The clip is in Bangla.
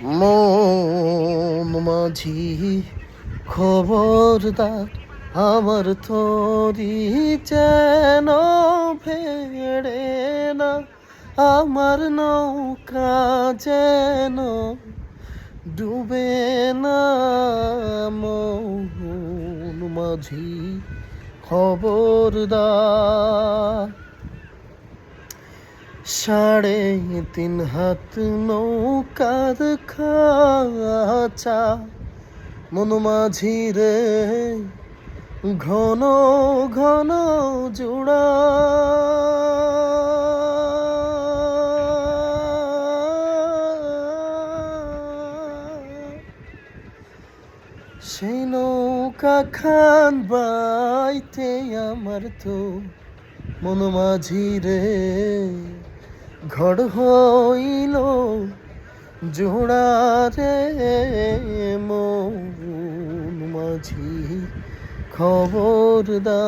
মন মাঝি খবরদার, আমার তরি যেন ভেড়ে না, আমার নৌকা যেন ডুবে না। মন মাঝি খবরদার, 3.5 হাত নৌকার খাঁচা, মন মাঝি রে ঘন ঘন জোড়া। সেই নৌকা খান বাইতে আমার তো মন মাঝি রে ঘর হইল জোড়া রে। মন মাঝি খবরদার।